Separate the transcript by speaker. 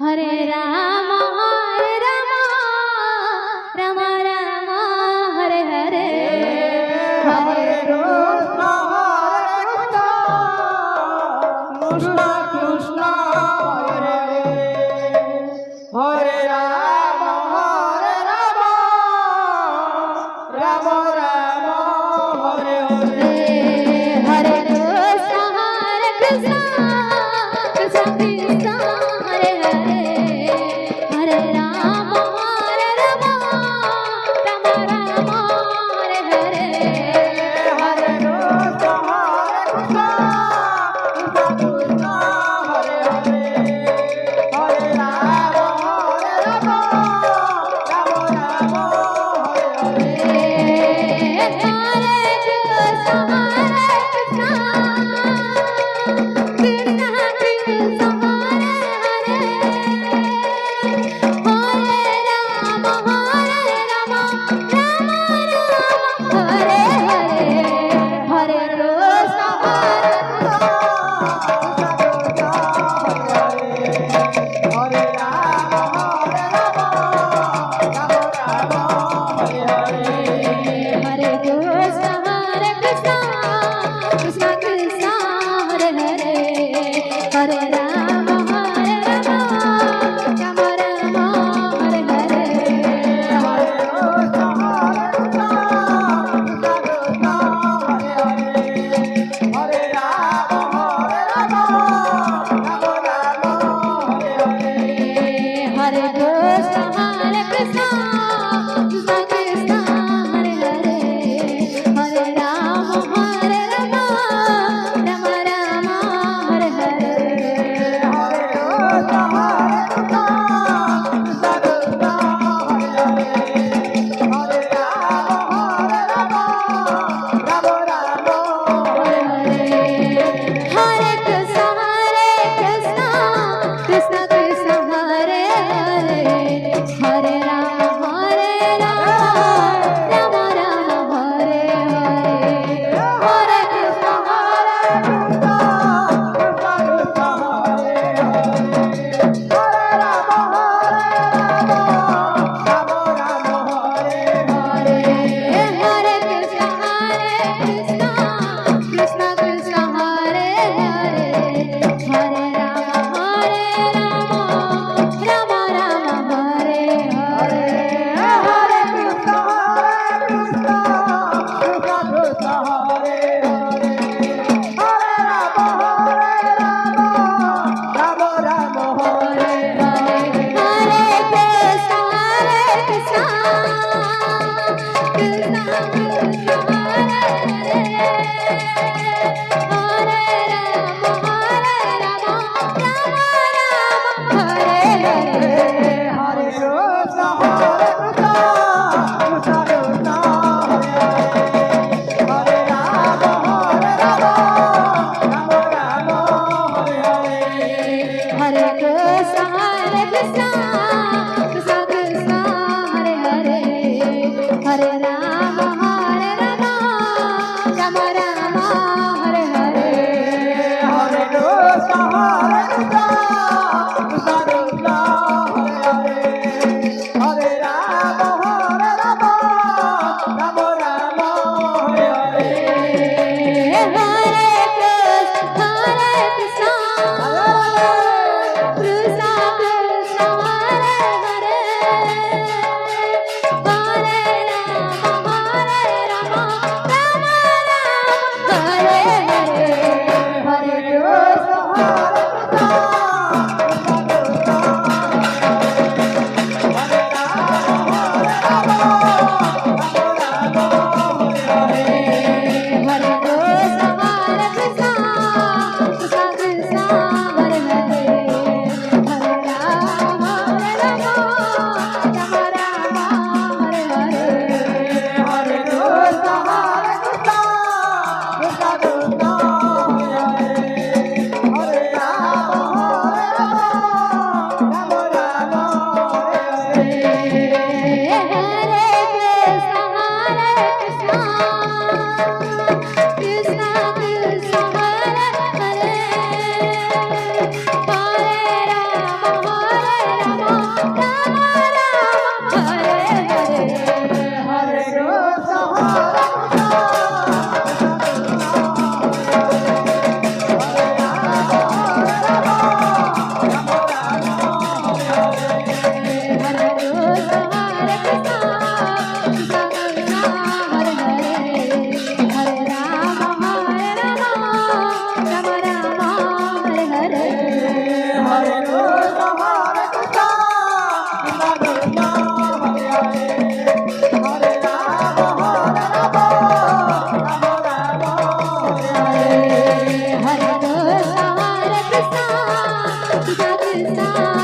Speaker 1: Hare Ram Ram Ram Hare Hare
Speaker 2: Hare Krishna Krishna Krishna Hare Hare Hare Ram Ram Ram Hare Hare
Speaker 1: Hare Krishna Krishna Krishna Hare Hare Hare Ram Ram Ram Hare Hare
Speaker 2: Hare Krishna Krishna Hare Hare Hare Ram Ram Hare Hare Ram Hare Hare
Speaker 1: Hare Krishna Krishna Krishna Hare Hare Hare Ram Ram Hare Hare
Speaker 2: Hare Ram
Speaker 1: Hare Krishna Krishna Krishna Hare Hare Hare Ram Ram Ram Hare Hare Hare Krishna Krishna Krishna Hare Hare Hare Ram Ram Ram Hare Hare Hare Krishna Hare Krishna Krishna Krishna Hare Hare Hare Ram Ram Ram Hare Hare Hare Krishna Krishna Krishna Hare Hare Hare Ram Hare Hare Hare Krishna Krishna Krishna Hare Hare Hare Ram Ram Ram Hare Hare Hare Krishna Krishna Krishna
Speaker 2: Hare Krishna, Hare Krishna, Krishna Krishna, Hare Hare, Hare Rama, Rama Rama, Hare Hare.
Speaker 1: Hare Krishna, Krishna Krishna,